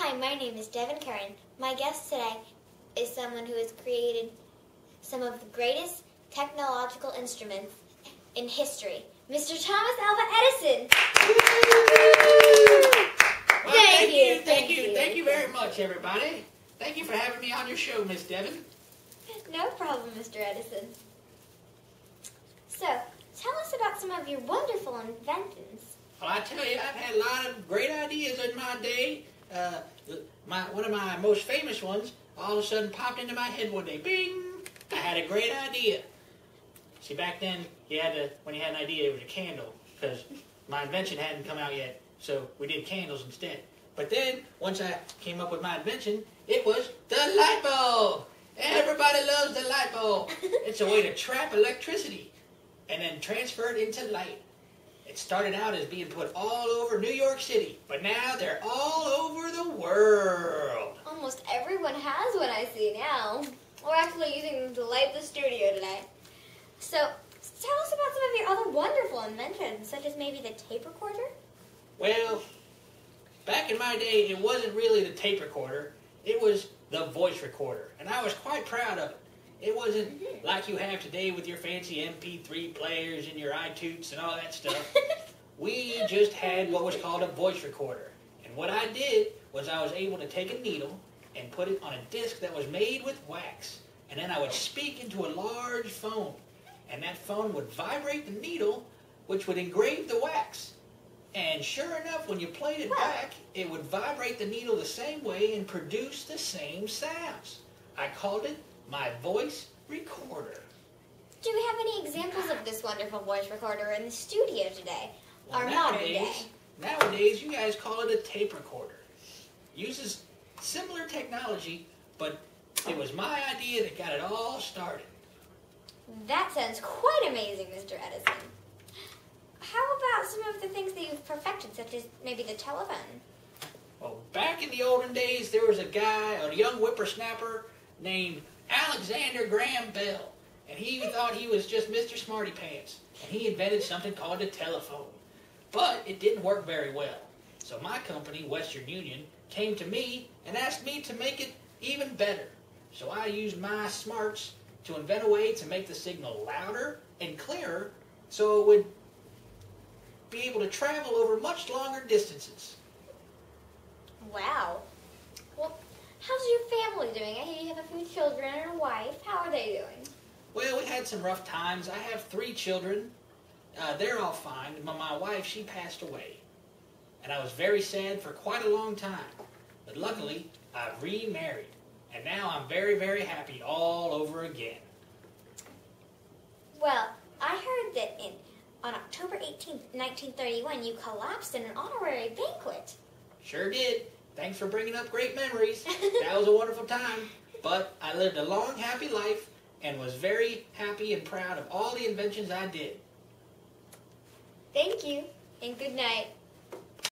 Hi, my name is Devin Karen. My guest today is someone who has created some of the greatest technological instruments in history, Mr. Thomas Alva Edison. Well, thank you very much, everybody. Thank you for having me on your show, Miss Devin. No problem, Mr. Edison. So, tell us about some of your wonderful inventions. Well, I tell you, I've had a lot of great ideas in my day. One of my most famous ones all of a sudden popped into my head one day. Bing! I had a great idea. See, back then, when you had an idea, it was a candle, because my invention hadn't come out yet, so we did candles instead. But then, once I came up with my invention, it was the light bulb. Everybody loves the light bulb. It's a way to trap electricity and then transfer it into light. It started out as being put all over New York City, but now they're all over the world. Almost everyone has one, I see now. We're actually using them to light the studio today. So, tell us about some of your other wonderful inventions, such as maybe the tape recorder? Well, back in my day, it wasn't really the tape recorder. It was the voice recorder, and I was quite proud of it. It wasn't like you have today with your fancy MP3 players and your iTunes and all that stuff. We just had what was called a voice recorder. And what I did was I was able to take a needle and put it on a disc that was made with wax. And then I would speak into a large phone. And that phone would vibrate the needle, which would engrave the wax. And sure enough, when you played it back, it would vibrate the needle the same way and produce the same sounds. I called it my voice recorder. Do we have any examples of this wonderful voice recorder in the studio today? Well, or modern day? Nowadays, you guys call it a tape recorder. Uses similar technology, but it was my idea that got it all started. That sounds quite amazing, Mr. Edison. How about some of the things that you've perfected, such as maybe the telephone? Well, back in the olden days, there was a guy, a young whippersnapper, named Alexander Graham Bell. And he thought he was just Mr. Smarty Pants. And he invented something called a telephone. But it didn't work very well. So my company, Western Union, came to me and asked me to make it even better. So I used my smarts to invent a way to make the signal louder and clearer so it would be able to travel over much longer distances. Wow. Well, how's your family doing? I hear you have a few children and a wife. How are they doing? Well, we had some rough times. I have 3 children. They're all fine. But my wife, she passed away. And I was very sad for quite a long time. But luckily, I remarried. And now I'm very, very happy all over again. Well, I heard that on October 18th, 1931, you collapsed in an honorary banquet. Sure did. Thanks for bringing up great memories. That was a wonderful time. But I lived a long, happy life and was very happy and proud of all the inventions I did. Thank you, and good night.